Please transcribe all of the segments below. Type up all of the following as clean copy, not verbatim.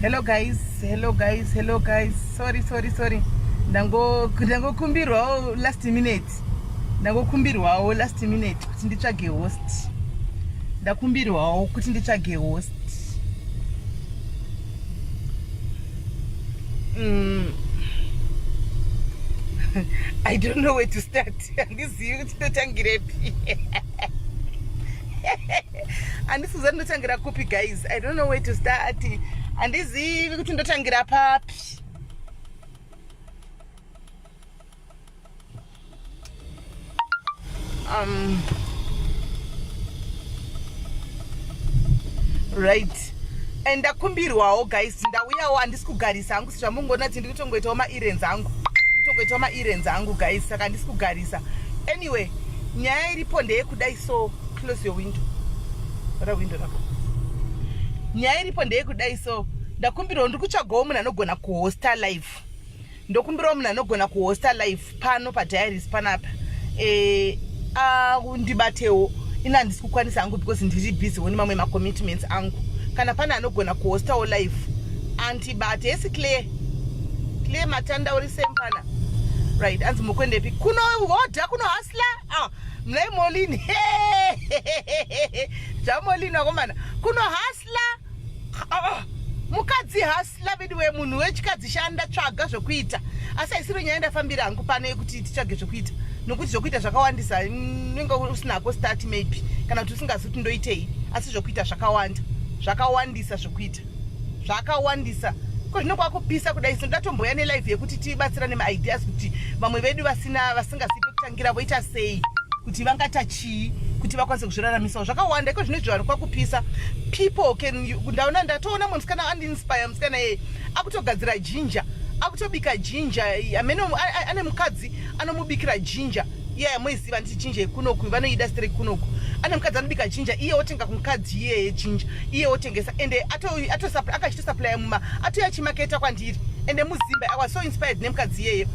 Hello guys. Sorry. Ndangokumbirwawo last minute. Kuti nditsvage host. Ndakumbirwawo kuti nditsvage host. I don't know where to start. Andizivi kuti ndotangirepi. Andisiza ndotangira kupi guys. I don't know where to start. Andizivi kuti ndotangira papi. Right. And ndakumbirwawo guys, ndauyawo handisi kugarisa hangu zvamungona kuti ndiri kutongoitawo ma-errands angu guys, saka handisi kugarisa. Anyway, nyaya iripo ndeyekudai, so close your window. Ora window rako. Nyaya iripo ndeyekudai, so ndakumbirwa ndiri kutsvagawo munhu anogona kuhosta live. Ndokumbirawo munhu anogona kuhosta live pano padiaries panapa. Ndibatewo ina handisi kukwanisa hangu because ndiri busy woni mamwe ma-commitments angu. Kana pana anogona kuhostawo live antibate yesi Claire matanda uri sempana right anzi mukwendepi kuno hoda kuno hasla mnai molini jamolini wakomana kuno hasla mukadzi hasla vediwe munhu wechikadzi shanda tsvaga zvokuita asi aisiro nyaya ndafambira hangu pano yekuti titsvage zvokuita nokuti zvokuita zvakawandisa nenge usinako start maybe kana kuti usingazi kuti ndoitei asi zvokuita zvakawandisa zvokuita zvakawandisa ko zvino kwakupisa kudai so ndatomboya nelive yekuti tibatsirane maideas kuti vamwe vedu vasingasipi kutangira voita sei kuti vangata chii kuti vakwanise kuzviraramisa zvakawanda iko zvino zvaro kwakupisa people can ndaona ndatoona musikana andinspire musikana akutogadzira jinja akutobika jinja amene ane mukadzi anomubikira jinja muiziva nditi jinja ikunoku vanoida straight kunoku ane mukadzi anobika jinja iye otenga kumukadzi iye jinja iye otengesa ende akachitosupply atoya chimaketa kwandiri ende muzimba I was so inspired nemukadzi iyeye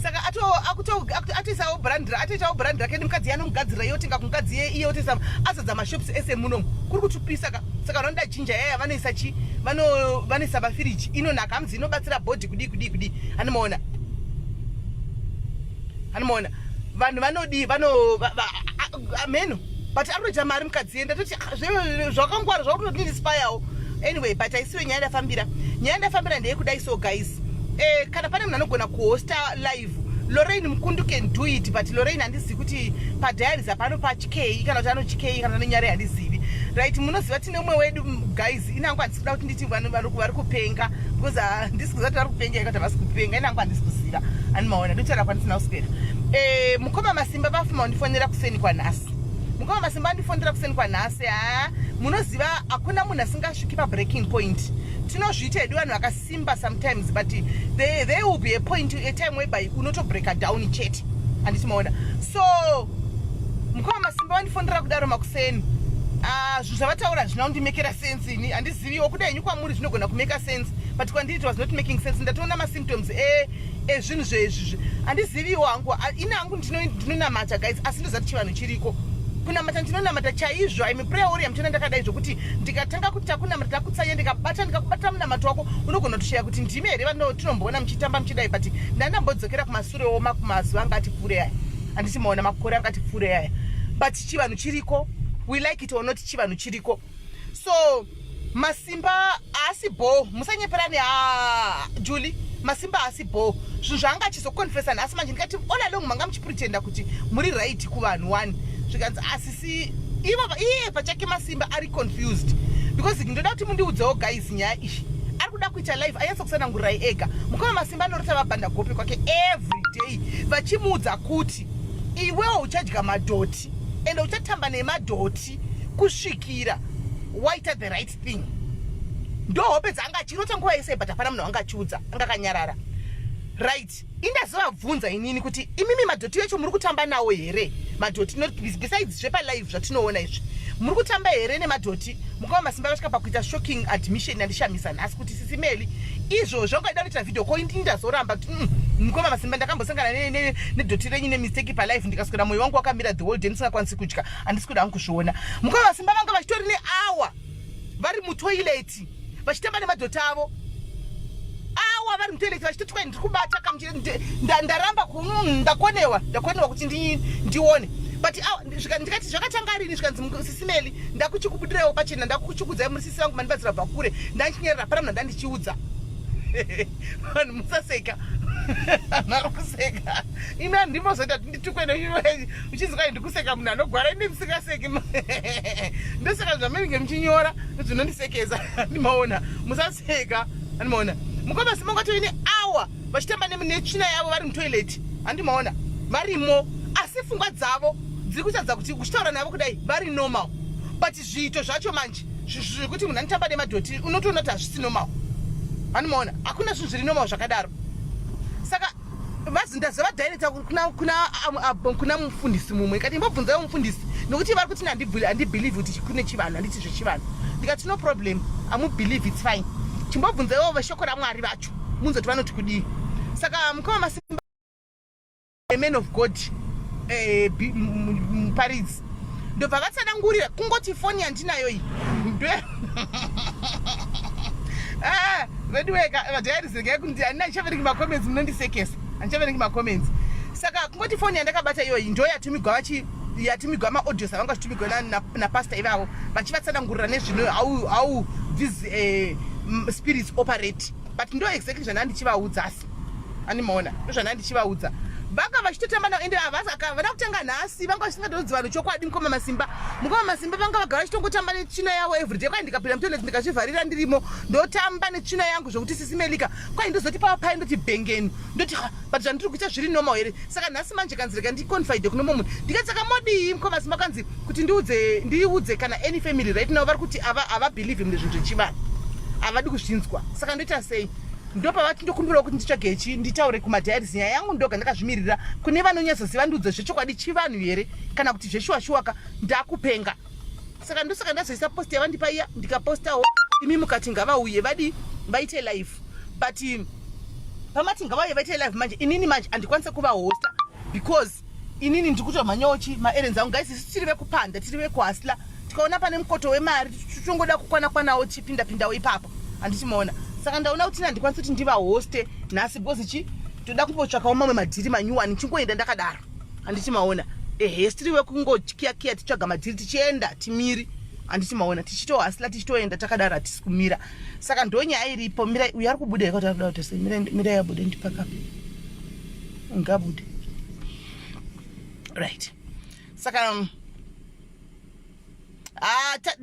saka atoisawo brand rake nemukadzi yanomugadzira iye otenga kumukadzi iye otoisa azadza mashops ese munomu kuri kutupisa saka vanoda jinja yaya vanoisa vanoisa mafiriji inonaka hamzi inobatsira bhodhi kudi anomaona vanhu vanodi ameno but arikuita mari mukadzi enda toti zvakangwara zvakutondinspirawo anyway but aisiwe nyaya ndafambira ndeyekudai so guys kana pane munhu anogona kuhosta live Lorraine Mukundu can do it but Lorraine handizivi kuti padiaries hapano pachikei kana kuti anochikei kana nenyare handizivi right munoziva tine umwe wedu guys inangu handisi kuda kuti nditi vanhu vari kupenga because handisi kuziva kuti vari kupenga ikati havasi kupenga inangu handisi kuziva animaona ndotaura kwandisina kuswera Mukoma Masimba vafuma undifonera kuseni kwanhasi Mukoma Masimba andifonera kuseni kwanhasi munoziva hakuna munhu asingasviki breaking point tinozviita hedu vanhu vakasimba sometimes but there will be a time whereby unotobreaka down chete handiti maona so Mukoma Masimba vandifonera kudaro makuseni zvinhu zvavataura zvina kundimekera sense ini handiziviwo kudai henyu kwamuri zvinogona kumeka sense but kwandiri it was not making sense ndatoona masymptoms ezvinhu zvezvizvi handiziviwo hangu ine hangu ndinonamata guys asi ndozati chivanhu chiriko kunamata ndinonamata chaizvo ime prayer warrior mtona ndakadai zvokuti ndikatanga kuti takunamata takutsanya ndikakubata munamato wako unogona kutoshaya kuti ndimi here tinomboona muchitamba muchidai but ndandambodzokera kumasurewo mazuva anga ati pfuure aya handiti maona makore anga ati pfuure aya but chivanhu chiriko we like it or not chivanhu chiriko so Masimba haasi bho musanyeperani Julie Masimba haasi bho zvinhu zvaanga achizokonfesa nhasi manje ndikati all along manga muchipretenda kuti muri right kuvanhu one zvikanzi asisi iye pachake Masimba ari confused because ndoda kuti mundiudzewo guys nyaya iyi ari kuda kuita live ayatsokusanangurai ega Mukoma Masimba anorota vabhanda gope kwake every day vachimuudza kuti iwewo uchadya madhoti ende uchatamba nemadhoti kusvikira waita the right thing ndo hope dzanga achirota nguva yese but hapana munhu wanga achiudza anga akanyarara right indazovabvunza inini kuti imimi madhoti echo muri kutamba nawo here madhoti besides zvepalive zvatinoona izvi muri kutamba here nemadhoti Mukoma Masimba vasvika pakuita shocking admission yandishamisa nhasi kuti Sis Melly izvozvo ngaida kuita video call ndazoramba kuti Mukoma Masimba ndakambosangana nedhoti renyu nemistake palive ndikaswera mwoyo wangu wakamira the whole day ndisingakwanisi kudya handisi kuda hangu kuzviona Mukoma Masimba vanga vachitori nehour vari mutoileti vachitamba nemadhota avo awa vari mutoileti vachitotwa ndiri kubata ndaramba ndakonewa kuti ndione but ndikati zvakatanga rini zvikanzi Sis Melly ndakuchikubudirewo pachena ndakuchikudzai muri sisi vangu mandibatsira bva kure ndandichinyerera paramuna ndandichiudza vanhu musaseka nakuseka ina ndimozoita nditukwe uchinzwa ndikuseka munhu anogwara ine musingaseki ndoseka zvamenge muchinyora zvinondisekeza ndimaona musaseka andimaona Mukoma simongatoine awa vachitamba netsvina yavo vari mutoileti handimaona varimo asi pfungwa dzavo dziri kutadza kuti uchitaura navo kudai vari normal but zviito zvacho manje zvekuti munhu anotamba nemadhoti unotoona kuti hazvisi normal handimaona hakuna zvinhu zviri normal zvakadaro saka ndazovadhairekta kuna mufundisi mumwe ikati imbobvunzai mufundisi nokuti vari kuti handibhelieve kuti kune chivanhu handiti zvechivanhu ndikati no problem amubhelieve its fine chimbobvunzaiwo veshoko ramwari vacho munzoti vanoti kudii saka Mukoma Masimba man of God Paris ndobva vatsanangurira kungoti foni yandinayo iyi vediweka vadhairizega kuti handina ndichaverengi macomments munondisekesa handichaverengi macomments saka kungoti foni yandakabata iyoyi ndo yatumigwa maaudios avanga vachitumigwa napasta ivavo vachivatsanangurira nezvino how these spirits operate but ndo exactly zvanandichivaudza asi animaona ndozvanandichivaudza vanga vachitotamba navo ende havana kutanga nhasi vanga vasingatodzi vanhu chokwadi Mukoma Masimba vanga vagara vachitongotamba netsvina yavo everyday kwai ndikapinda mutoileti ndikazvivharira ndirimo ndotamba netsvina yangu zvokuti Sis Melly kwai ndozoti papa ndoti bhengeni ndoti but zvandiri kuita zviri normal here saka nhasi manje kanzireka ndiconfide kuno munhu ndikati saka modii Mukoma Masimba kanzi kuti ndiudze kana any family right now vari kuti havabhelieve mune zvinhu zvechivanhu havadi kuzvinzwa saka ndoita sei ndopavati ndokumbirawo kuti nditsvage nditaure kumadhairis nyaya yangu ndoga ndakazvimirira kune vanonyatsoziva ndiudze zvechokwadi chivanhu here kana kuti zveshuwashuwaka ndakupenga saka ndosaka ndazoisa post yavandipa iya ndikapostawo imi mukati ngavauye vadi vaite live but pamati ngavauye vaite live manje inini manje handikwanisa kuvahosta because inini ndikutomhanyawo maerrands angu guys tiri vekupanda tiri vekuhasla tikaona pane mukoto wemari tichongoda kukwanakwanawo tichipindapindawo ipapo handichimaona saka ndaona kuti handikwanisa kuti ndivahoste nhasi because toda kumbotsvakawo mamwe madhiri manyuwani chingoenda ndakadaro handichimaona tiriwe kungokiyakiya titsvaga madhiri tichienda timiri handichimaona tichitohasila tichitoenda takadaro hatisi kumira saka ndonyaya iripo mira uyo ari kubuda yakati arikuda kuti mira yabude ndipakapi ngabude right saka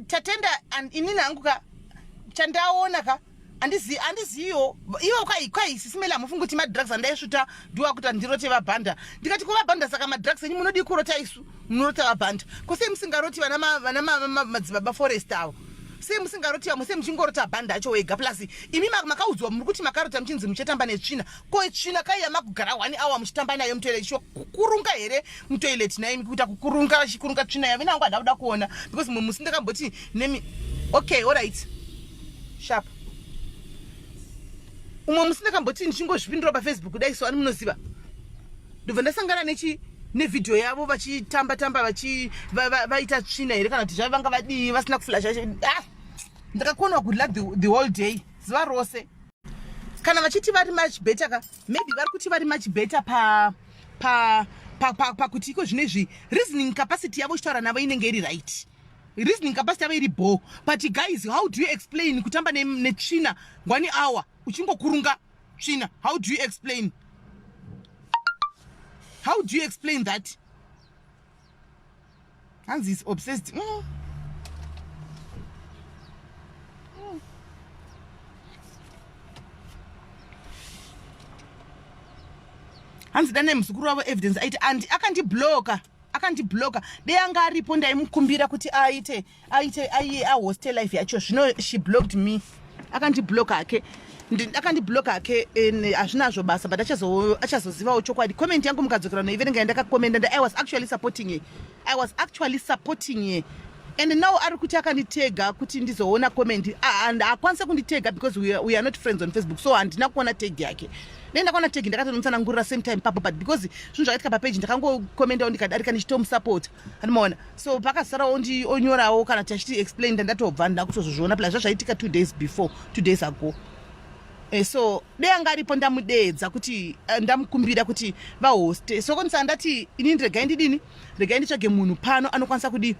tatenda inini hangu ka chandaona ka handiziyo ivo kwai Sis Melly hamufungi kuti madrugs andaisvuta ndiwa kuti handirote vaBanda ndikati kuvabanda saka madrugs enyu munodi kurota isu munorota vaBanda kosei musingaroti vana madzibaba forest avo sei musingarotiwa musei muchingorota Banda acho wega plus imi makaudzwa muri kuti makarota muchinzi muchetamba netsvina ko tsvina kaiya makugara 1 hour muchitamba nayo mutoileti kukurunga here mutoileti nayo kuita kukurunga vachikurunga tsvina yavo nangu hadakuda kuona because mumwe musi ndakamboti nemi okay alright sharp umwe musi ndakamboti ndichingozvipindura paFacebook kudai so ani munoziva ndobva ndasangana nevidhio yavo vachitamba vaita tsvina here kana kuti zvavanga vadii vasina kuflasha ndakakonwa good luck the whole day zuva rose kana vachiti vari much better ka maybe vari kuti vari much better pakuti iko zvinezvi reasoning capacity yavo ichitaura navo inenge iri right reasoning capacity yavo iri bo but guys how do you explain kutamba netsvina 1 hour uchingokurunga tsvina how do you explain that Hans is obsessed Hans dane muzukuru wavo evidence aiti and akandibloka dei anga aripo ndaimukumbira kuti aite ahoste life yacho zvino she blocked me akandibloka ake hazvinazvo basa but achazozivawo chokwadi comment yangu mukadzokera noiverenga yandakakomenda I was actually supporting her and now ari kuti akanditega kuti ndizoona comment and akwanisa kunditega because we are not friends on Facebook, so handina kuona tag yake. Ndakaona tag ndakatonomutsanangurira same time papo, but because zvinhu zvakaitika papage ndakangokomentawo ndikadarika ndichitomusupport, handimoona. So pakasara onyorawo kana tachiti explain ndatobva ndakutozozviona plus zvaitika 2 days ago. So danga aripo ndamudeedza kuti ndamukumbira kuti vahoste. So konisa ndati inini regai ndidini, regai nditsvage munhu pano anokwanisa kuti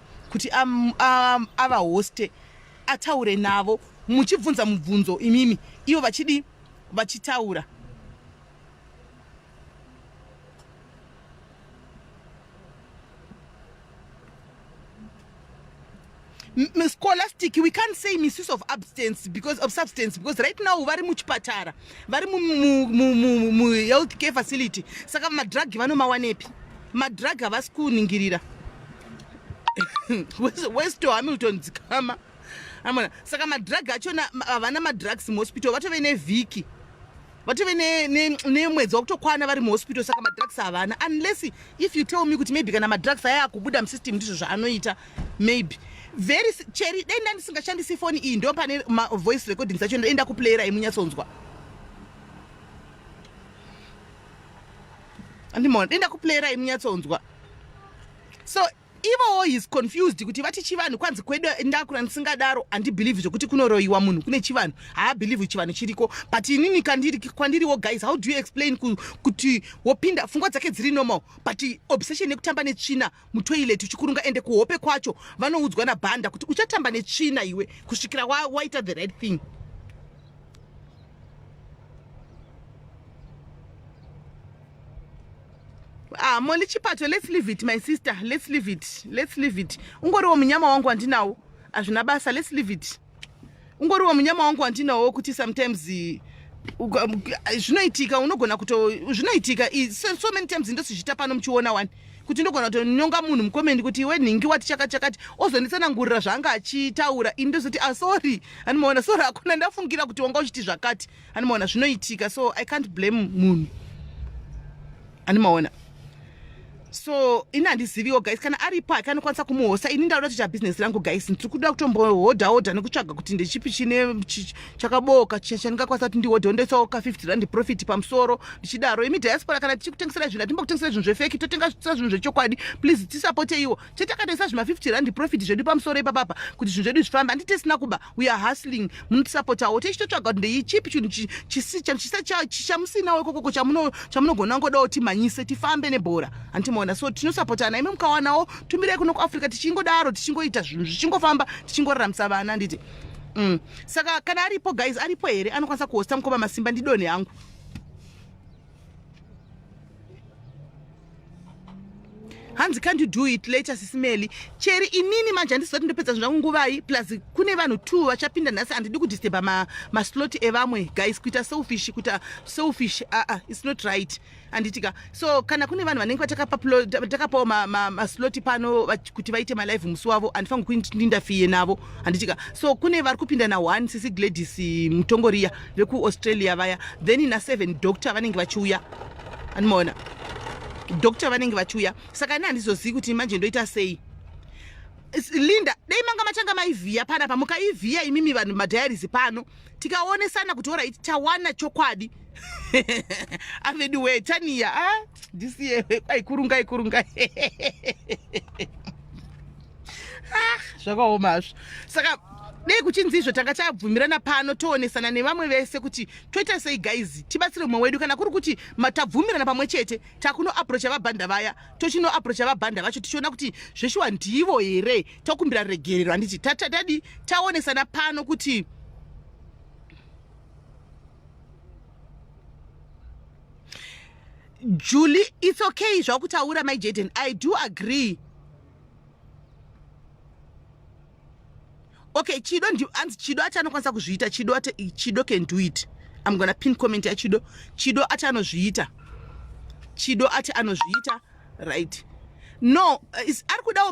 avahoste, ataure navo muchibvunza mubvunzo imimi ivo vachitaura. Scholastic, we can't say misuse of substance because right now vari muchipatara, vari mu health care facility, saka madrug vanomawanepi? Madrug havasi kuningirira. Westo Hamilton dzikama, saka madrug achona havana madrugs muhospital, vatove nevhiki, vatove nemwedzi wakutokwana vari muhospital, saka madrugs havana, unless if you tell me kuti maybe kana madrugs aya akubuda musystem ndizvo zvaanoita, maybe very cheri. Denda ndisingashandisi phone iyi ndo pane voice recording zacho ndoenda kuplayera imunyatsonzwa, andimona denda kuplayera imunyatsonzwa. So ivo is confused kuti vati chivanhu kwanzi kwedu ndakura ndisingadaro handibelieve zvokuti kunoroyiwa munhu kune chivanhu, haabelieve chivanhu chiriko. But inini kwandiriwo guys, how do you explain kuti wopinda pfungwa dzake dziri normal but obsession yekutamba netsvina mutoilet uchikurunga ende kuhope kwacho vanoudzwa naBanda kuti uchatamba netsvina iwe kusvikira waita the right thing. Moli chipato, let's leave it my sister, let's leave it. Ungoriwo munyama wangu andinawo azvina basa, let's leave it. Ungoriwo munyama wangu andinawo kuti sometimes zvinoitika, unogona zvinoitika so many times ndosizvita pano muchiona wani kuti ndogona kutonyonga munhu mukomendi kuti iwe nhingi wati chakati ozonditsanangurira zvanga achitaura ini ndozoti sorry, handimoona, sorry hakuna ndafungira kuti wanga uchiti zvakati, handimoona zvinoitika, so I can't blame munhu, handimoona. So ini handiziviwo guys, kana aripo akanokwanisa kumuhosta ini ndauda kuti chabusiness rangu guys ndiri kuda kutombohodha nekutsvaga kuti ndechipi chine chakaboka chandingakwanisa kuti ndihodhe ndoisawo ka 50 rand profit pamusoro ndichidaro. Imi diaspora kana tichikutengesera zvinhu hatimbokutengesera zvinhu zvefeki, totengesera zvinhu zvechokwadi, please tisapote iwo. chetakatengesa zvima 50 rand profit zvedu pamusoro ipapapa kuti zvinhu zvedu zvifamba, handitesina kuba, we are hustling, munotisapotawo tichitotsvaga kuti ndeichipi chinhu chichamusinawo ikokoko chamunogona ngodawo timhanyise tifambe nebhora, handimoona. So tinosapotana, imi mukawanawo tumirei kuno kuAfrica tichingodaro tichingoita zvinhu zvichingofamba tichingorramisa vana handiti. Saka kana aripo guys, aripo here anokwanisa kuhosta Mukoma Masimba ndidonhe yangu. Hanzi can't you do it later Sis Melly? Cheri inini manje handisati ndopedza zvangu nguvai, plus kune vanhu 2 vachapinda nhasi, handidi kudisturba maslot evamwe guys, kuita selfish it's not right handitika. So kana kune vanhu vanenge takapawo maslot pano kuti vaite malive musi wavo, handifangi kuinterfere navo handitika. So kune vari kupinda na1 Sisi Gladys Mutongoriya vekuAustralia vaya, then na 7 doctor vanenge vachiuya, handimoona doctor vanenge vachiuya. Saka ini handizozivi kuti manje ndoita sei. Linda dei manga machanga maivhiya panapa, mukaivhiya imimi vanhu madiaries pano tikaonesana kuti alright tawana chokwadi avedu we taniya ndisiye aikurunga zvakaomazvo. Saka dei kuchinzizvo tanga tabvumirana pano toonesana nevamwe vese kuti toita sei guys, tibatsire mumwe wedu. Kana kuri kuti tabvumirana pamwe chete takuno approacha vaBanda vaya, tochino approacha vaBanda vacho tichiona kuti zveshuwa ndivo here, tokumbira regerero handiti tadi taonesana pano kuti Julie, it's okay zvakutaura my Jaden, I do agree. Okay, Chido achanokwanisa kuzviita, Chido can do it. I'm gonna pin comment ya Chido achanozviita, Chido anozviita, right? No, ari kudawo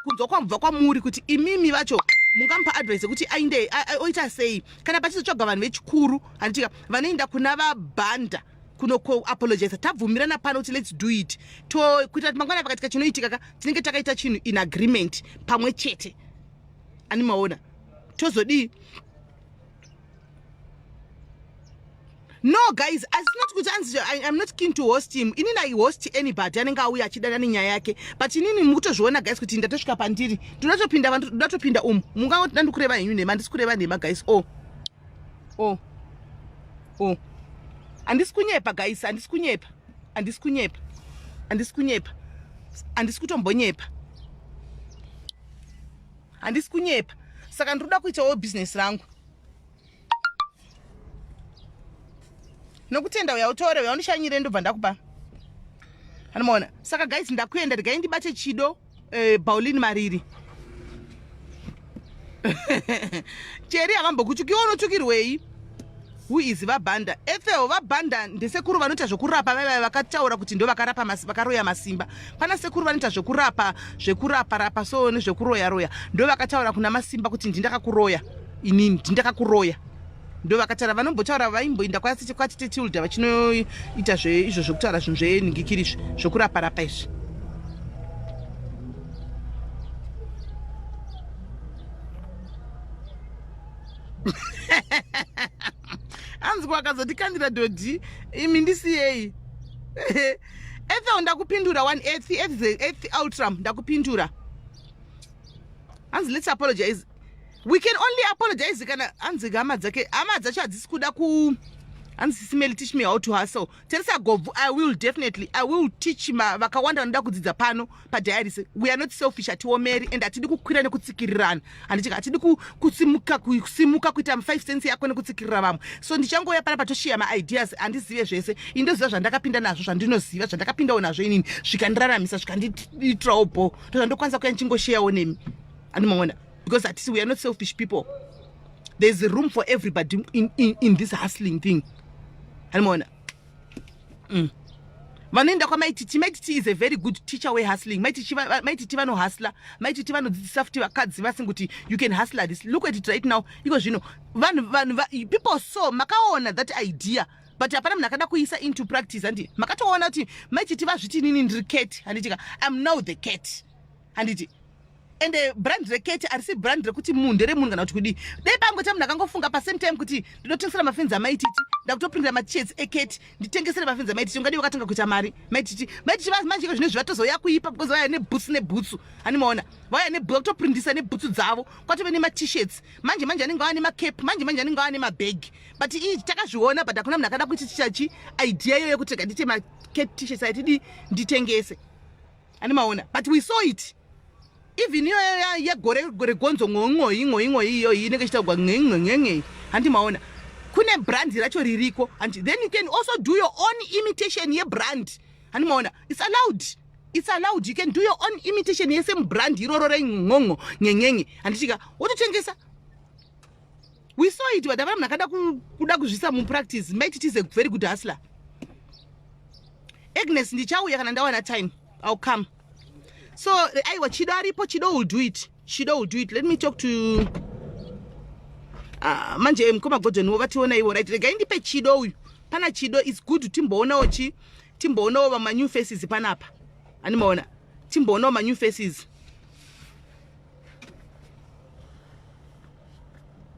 kunzwa kwamubva kwamuri kuti imimi vacho mungamupa advice kuti ainde oita sei kana pachizotsvaga vanhu vechikuru handitika vanoenda kuna vaBanda kuno apologize, tabvumirana pano kuti let's do it, kuita kuti mangwana pakatika chinoitika tinenge takaita chinhu in agreement pamwe chete, Animaona. Tozodi. No, guys, it's not good answer. I'm not keen to host him. Inini I host anybody. Anenga auya achidana ni nyaya yake. But inini mutozviona guys kuti ndatosvika pandiri. Tunatopinda vantu, tunatopinda munga ndandikureva henyu nema, ndisikureva nema guys. Oh. Andisikunyepa guys, andisikunyepa. Andisikutombonyepa. Andisikunyepa. Saka ndoda kuitawo business rangu. Nokutenda uyautore uyandishanyire ndobva ndakupa. Anomaona. Saka guys ndakuenda ndigai ndibate chido Pauline Mariri. Cheri akambokuchukiwa unotukirwei. Who is Banda? Ethel Banda ndesekuru vanoita zvokurapa vaya vakataura kuti ndo vakarapa vakaroya Masimba. Pana sekuru vanoita zvokurapa rapa so nezvokuroya. Ndo vakataura kuna Masimba kuti ndindakakuroya. Inini ndindakakuroya. Ndo vakataura vanombotaura vaimboinda kwati Tilda vachinoita izvo zvokutaura zvinhu zveningikiri zvokurapa rapa izvi. Anzi kwakazoti kandira dodhi imi ndisiyei. Ethel ndakupindura 1 outram ndakupindura. Anzi let's apologize. We can only apologize kana anzi hama dzacho hadzisi kuda ku anzi Sis Melly teach me how to hustle. Teresa Govu, I will teach vakawanda vanoda kudzidza pano padiaries. We are not selfish atiomeri and atidi kukwira nekutsikirirana. Andichika atidi kusimuka kuita 5 cents yako nekutsikirira vamwe. So ndichangoya pana patoshiya maideas andizive zvese. Indoziva zvandakapinda nazvo zvandinoziva zvandakapindawo nazvo inini zvikandiraramisa zvikanditirawo bho. Ndokwanisa kuya ndichingoshiyawo nemi. Anomaona. Because at least we are not selfish people. There's a room for everybody in this hustling thing. Animona. Vanenda kwa maititi is a very good teacher way hustling. Maititi vano hustler. Maititi vano safety wakadzi vasinguti you can hustle this. Look at it right now. Because you know, people saw makaona that idea. But apana mnakada kuisa into practice andi. Makatoona kuti maititi vazviti nini ndiri cat. Anditika I'm now the cat. Anditi. And the brand rekete arisi brand rekuti mundere munhu kana kuti kudi dai pangu time ndakangofunga pa same time kuti ndinotengesera mafenza maititi ndakutopindira machets eketi nditengesera mafenza maititi ungadi wakatanga kuita mari maititi manje zvine zvatozoya kuipa because vaya neboots animaona vaya kutoprindisa neboots dzavo kwatove nema t-shirts manje anenge ane macape manje anenge ane mabag but takazviona but akuna munhu akada kuti chichachi idea yoyo kuti ndite macape t-shirts aitidi nditengese animaona but we saw it. Even ya gore gonzo ngo iyo inenge chitagwa ngenge handi maona kune brand racho ririko and then you can also do your own imitation ye brand handi maona it's allowed you can do your own imitation ye same brand iroro rengongo ngenge handichika wototengesa. We saw it but avana nakada kuda kuzvisa mu practice might it is a very good hustler. Agnes ndichauya kana ndawana time I'll come. So aiwa Chido aripo, Chido will do it. Let me talk to manje Mukoma Godon wavationa iwo right. Regai ndipe Chido uyu. Pana Chido is good timboona ma new faces panapa. Animaona. Timboona ma new faces.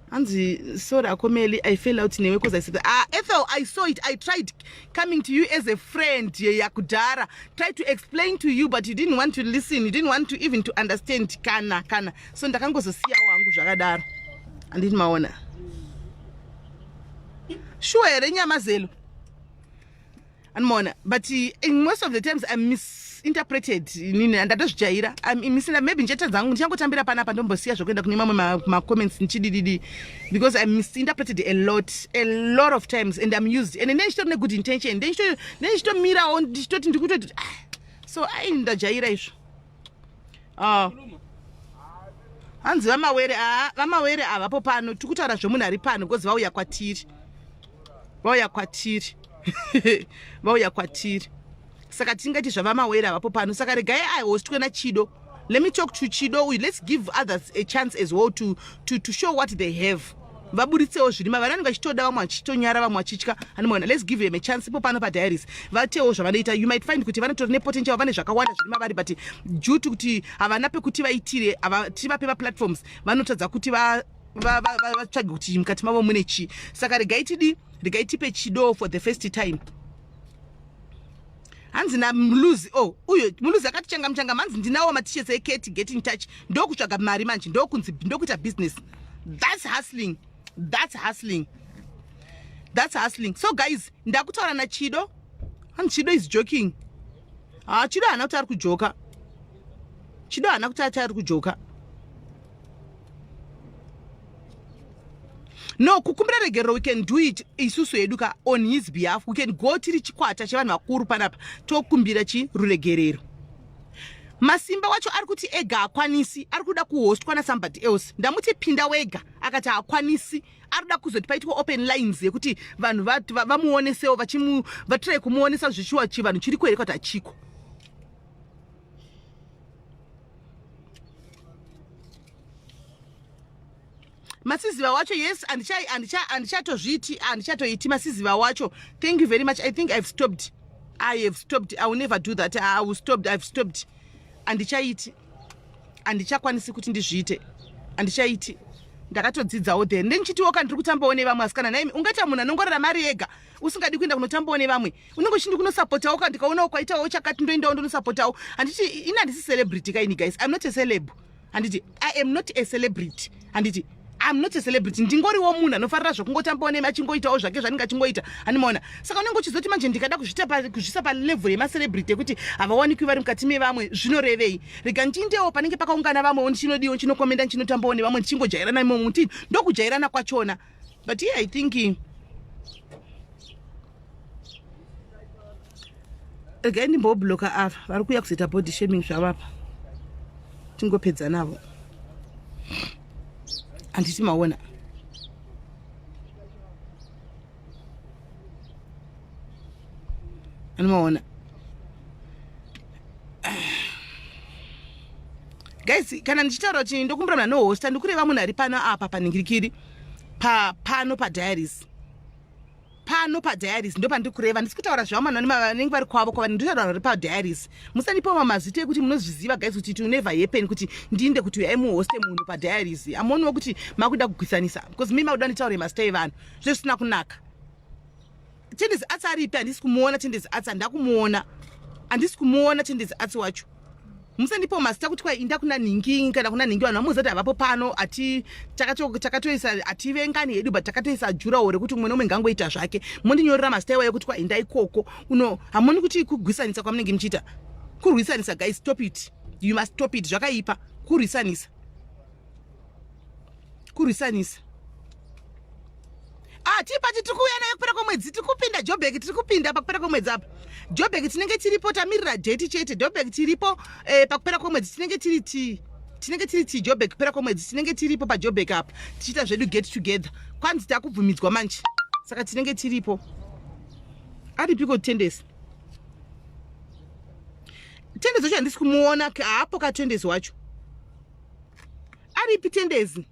Anzi sorry akomeli I fell out newe because I said Ethel I saw it. I tried coming to you as a friend yakudara, tried to explain to you but you didn't want to listen, you didn't want to even to understand kana so ndakangozosiya wangu zvakadaro andini maona sure ere nyama zelo anmona but in most of the times I misinterpreted nini ndatozvijaira maybe njeta dzangu ndichangotambira panapa ndombosiya zvokuenda kune mamwe ma comments nchidididi because I misinterpreted a lot of times and I'm used and then ndichitori good intention then ndichitomirawo ndichitoti ndikutoti so ndajaira izvo hanzi vamawere avapo pano tikutaura zvomunhu ari pano because vauya kwatiri saka tingati zvavamawera vapo pano saka regai I was twena Chido. Let me talk to Chido. Let's give others a chance as well to show what they have. vaburitsewo zvirima vanenge vachitoda vamwe vachitonyara vamwe vachitya anomaona let's give them a chance ipo pano padiaries vatewo zvavanoita you might find kuti vanotori nepotential vane zvakawanda zvirima vari but due to kuti havana pekuti vaitire tivape maplatforms vanotadza kuti vatsvage kuti mukati mavo mune chii saka regaitipe chido for the first time hanzi namuluzi uyo muluzi akatichanga muchanga hanzi ndinawo matishets eketi get in touch ndokutsvaga mari manje ndokuita business that's hustling so guys ndakutaura nachido and Chido is joking Chido hana kuti ari kujoka Chido hana kuti ari kujoka no kukumbira regero we can do it isusu eduka on his behalf we can go tiri chikwata chevanhu vakuru panapa tokumbira ruregerero Masimba wacho ari kuti ega akwanisi ari kuda kuhostwa na somebody else ndamuti pinda wega akati akwanisi ari kuda kuzoti paitwa open lines yekuti vanhu vamuonesewo vatry kumuonesa zvishuwa chivanhu chiri kwere kuti achiko Masiziva wacho yes andichatozviti Masiziva wacho thank you very much I think I have stopped I will never do that I've stopped andichakwanisi kuti ndizviite andichaiti ndakatodzidzawo then ndichitiwo kana ndiri kutambawo nevamwe asikana naimi ungati munhu anongorara mari ega usingadi kuenda kunotambawo nevamwe unenge uchindi kunosapotawo kana ndikaonawo kwaitawo chakati ndoendawo ndonosapotawo handiti ini handisi celebrity kaini guys I'm not a celeb handiti I am not a celebrity handiti I'm not a celebrity ndingoriwo munhu anofarira zvokungotambawo nemi achingoitawo zvake zvanenge achingoita animaona saka unenge uchizoti manje ndikada kuzvisa palevel yemacelebrity ekuti havawanikwi vari mukati mevamwe zvinorevei rega ndindewo panenge pakaungana vamwewo ndichinodiwo ndichinokomenda ndichinotambawo nevamwe ndichingojairana imomo mutini ndokujairana kwachona but yeah I think regai ndimbobloka ava vari kuuya kuzoita body shaming zvavapa tingopedza navo handiti maona anomaona guys kana ndichitaura kuti ndokumbirana nohosta ndikureva munhu ari pano apa paningirikiri pano padiaries ndo pandiri kureva ndisi kutaura zvavo vanenge vari kwavo kwava nditaura vari padiaries musandipawo mamazita ekuti munozviziva guys kuti it will never happen kuti ndinde kuti uyai muhoste munhu padiaries amoniwo kuti makuda kugwisanisa because mi makuda nditaure mazita evanhu zvisina kunaka Tendezi atsi aripi handisi kumuona Tendezi atsi handakumuona handisi kumuona Tendezi atsi wacho musandipawo mazita kuti kwai inda kuna ningi kana kuna ningi vanhu vamuzati havapo pano takatoisa hativengani hedu but takatoisa jurawo rekuti umwe nomwe ngangoita zvake mondinyorera mazita iwayo kuti kwai inda ikoko hamoni kuti kugwisanisa kwamunenge muchiita kurwisanisa guys stop it you must stop it zvakaipa kurwisanisa tipati tiri kuuya nayo kupera kwemwedzi tiri kupinda Joburg tiri kupinda pakupera kwemwedzi apa Joburg tinenge tiripo tamirira date chete Joburg tiripo pakupera kwemwedzi tinenge tiri Joburg kupera kwemwedzi tinenge tiripo paJoburg apa tichiita zvedu get together kwanzi takubvumidzwa manje saka tinenge tiripo aripiko Tendezi wacho handisi kumuona haapo katendezi wacho aripi Tendezi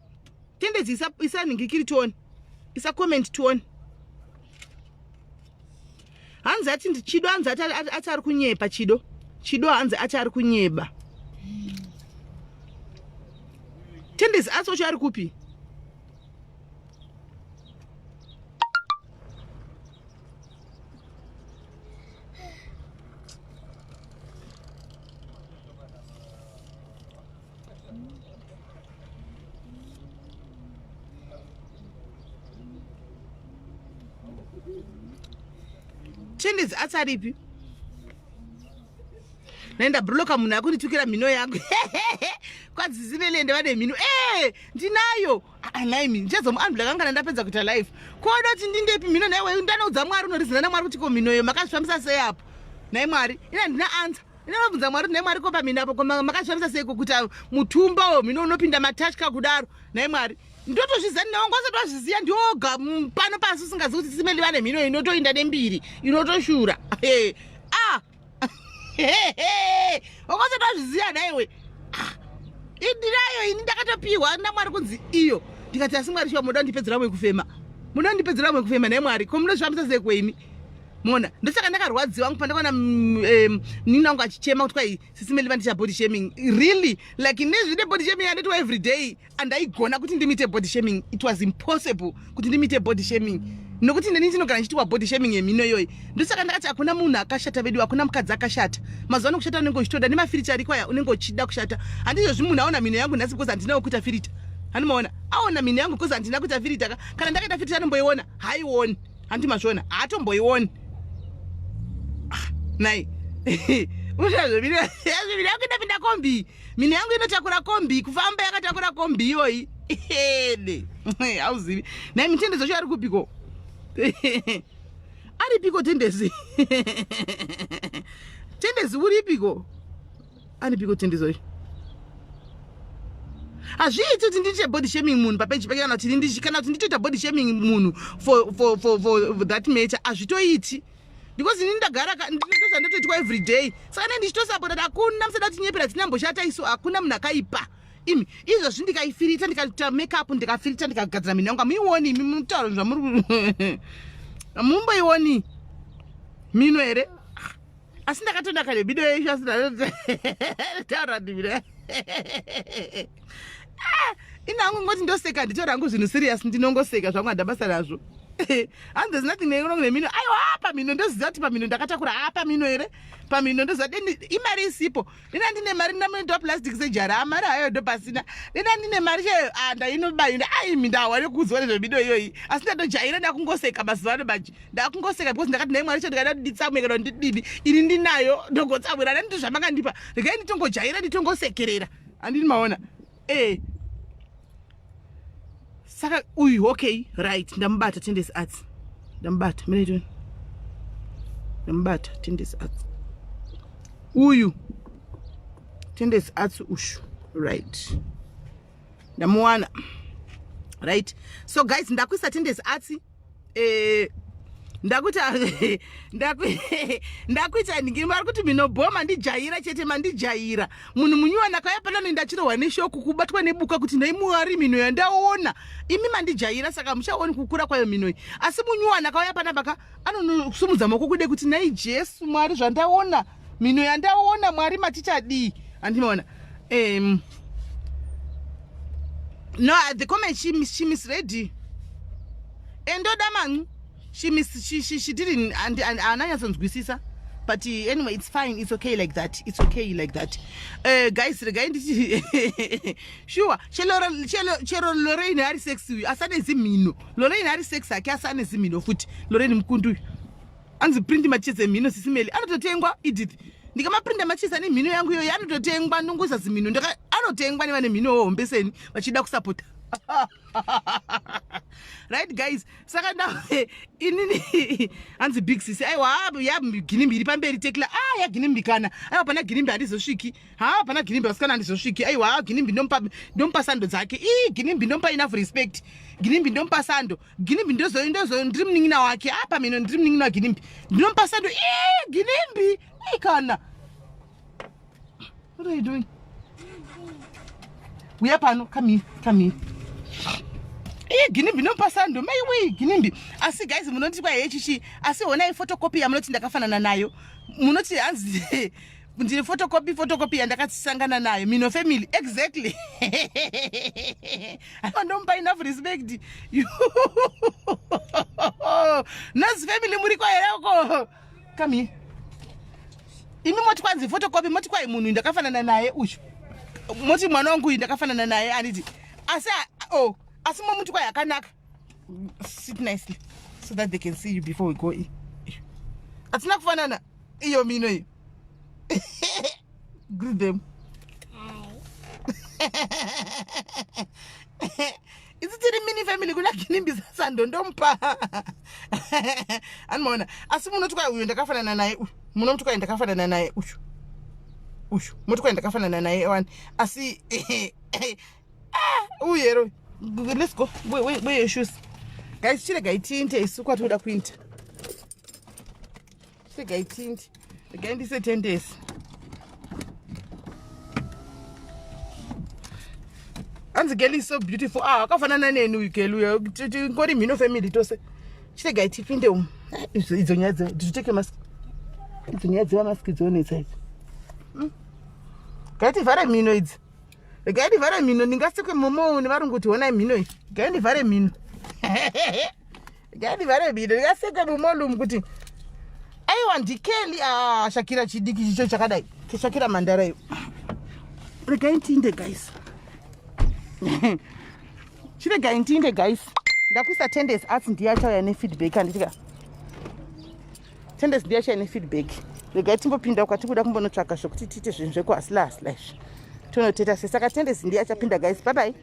isaningikiri tione isa comment tuone hanzi ati Chido hanzi ati ari kunyepa Chido hanzi ati ari kunyeba Tendezi atsocho ari kupi Tendezi atsi aripi naenda bloka munhu akunitukira mhino yangu kwadzizivele ndevane mhino ndinayo naimi ndichazomuambula kangana ndapedza kuita live koda kuti ndindepi mhino naiwe ndanoudza Mwari unorizina naMwari kuti ko mhinoyo makazvifambisa sei apo nai Mwari ina ndina anza inobvunza Mwari nai Mwari kopa mhino apo makazvifambisa seiko kuti mutumba mhino unopinda matatya kudaro nai Mwari ndotozviziva ndinongosati wazviziva ndioga pano pasi usingazivi kuti Sis Melly vane mhino inotoinda nembiri inotoshura ongosati wazviziva naiwe indirayo ini ndakatopiwa naMwari kunzi iyo ndikati asi Mwari munoda kundipedzera mwekufema, munoda kundipedzera mwekufema naye Mwari, ko munozvifambisa sei kweni? Mona ndosaka ndakarwadziwa wangu pandakaona nini wangu achichema kuti kwai Sis Melly vandicha body shaming. Really, like nezvine body shaming andoitwa every day, andaigona kuti ndimite body shaming. It was impossible kuti ndimite body shaming, nokuti ndini ndinogara ndichitiwa body shaming yemino yoyi. Ndosaka ndakati hakuna munhu akashata vedu, hakuna mukadzi akashata. Mazuva ano kushata unenge uchitoda nemafirita ariko aya unenge uchida kushata. Handizvo munhu aona mino yangu nhasi because handina kuita filita. Handimaona aona mino yangu because handina kuita filita. Kana ndakaita filita anomboiona, haioni. Handimazviona, haatomboioni. Nai ushazvo mino yangu inopinda kombi, mino yangu inotakura kombi, kufamba yakatakura kombi iyoyi. Hauzivi nai mitendezo cho ari kupiko aripiko tendezi tendezi uripiko aripiko tendezo hazviiti kuti ndiite body shaming munhu papeji pake kana kuti nditoita body shaming munhu for that matter hazvitoiti because ini ndagara ndozvandotoitwa every day saka ne ndichitosapota hakuna musada tinyepera tinamboshata isu hakuna munhu akaipa imi izvozvi ndikaifirita ndikaita makeup ndikafirita ndikagadzira mino yangu amuioni imi munutaura zvamuri mumboioni mino here asi ndakatonda kare video yeishu asi ndataura ndivira inangu ngoti ndoseka nditora hangu zvinhu serious ndinongoseka zvangu handabasa nazvo and there's nothing wrong nemino aiwa pamino ndoziva kuti pamino ndakatakura pamino here pamino ndoziva imari isipo dena ndine mari ndamunoita plastic sejara mari hayo ndo pasina dena ndine mari cheyo ndainobayinda aimi ndawari kuziva nezvevidio iyoyi asi ndatojaira ndakungoseka mazuva ano baji ndakungoseka because ndakati naye Mwari cho ndikada nditsamwekera ndidini ini ndinayo ndongotsamwira ndito zvamangandipa regai nditongojaira nditongosekerera handini maona saka uyu okay right ndamubata tendesi arts ndamubata mine ndamubata tendesi arts uyu tendesi arts ushu right ndamuwana right. So guys ndakuisa tendesi arts ndakuita ndingiri vari kuti minobhoma ndijaira chete mandijaira munhu munyuwana kaya panano ndachirohwa neshoku kubatwa nebuka kuti ndai Mwari mino yandaona imi mandijaira saka muchaoni kukura kwayo minoyi asi munyuwana kaya panapaka anonosumudza maoko kude kuti nai Jesu Mwari zvandaona mino yandaona Mwari matichadii andimaona no the comment she misread endoda manu she didn't and ananyatsonzwisisa but anyway it's fine, it's okay like that, it's okay like that. Guys regai nditi sure chero Lorraine hari sex asane zimino Lorraine hari sex ake asane zimino futi Lorraine mkundu anzi print machize mino Sis Melly anototengwa Edith ndikamaprinda machiza nemino yangu iyo yanototengwa ndongoisa zimino ndaka anotengwa nevane mino hombeseni vachida kusapota right guys saka na inini anzi big sis aiwa ya ginimbi iri pamberi tekla ya ginimbi kana aiwa pana ginimbi handizosviki pana ginimbi vasikana handizosviki aiwa ginimbi ndompa sando dzake ginimbi ndompa enough respect ginimbi ndompa sando ginimbi ndozo ndiri munin'ina wake apa mino ndiri munin'ina waginimbi ndompa sando ginimbi kana what are you doing uya pano come here ginimbi nompasando maiwe ginimbi asi guys munoti kwa hechichi asi honai photocopy yamunoti ndakafanana nayo munoti hanzi ndine photocopy yandakasangana nayo mino family exactly ndompa enough respect nasi family muri kwa herako come here imi moti kwanzi photocopy moti kwa munhu ndakafanana naye uyu moti mwana wangu ndakafanana naye aniti asi muti kwa yakanaka sit nicely so that they can see you before we go in atina kufanana iyo mino iyo greet them isitiri mini family kuna ginimbi sando ndompa anmaona asi munoti kwa uyu ndakafanana naye munoti kwa ndakafanana naye uyu muti kwa ndakafanana naye one asi uyero let's go. Wait, your shoes. Guys, chile guy tint is what would a quint. Chile guy tint. Again, this is 10 days. Once girl is so beautiful. Akafanana nenu girl. Ngori mino family tose. Chirega itipinde izonyadzo. Did you take a mask? Izonyadzo mask izone size. Gaiti vare mino idzi. Gaiti vare mino ningasekwe momo nevarunguti wona mino idzi. Gaiti vare mino. Gaiti vare mino ningasekwe momo lumguti. Aiwa ndikeli Shakira chidiki chicho chakadai. Shakira mandara iyo. Regaintinde guys. Chirega intinde guys. Ndakuisa tendency arts ndiyacha ne feedback anditika. Tendency ndiyacha ne feedback. Rega timbopinda ukati kuda kumbonotsvaka zvokuti tiite zvinhu zvekwaslash. Tonoteta sesaka tendency ndiyacha pinda guys. Bye bye.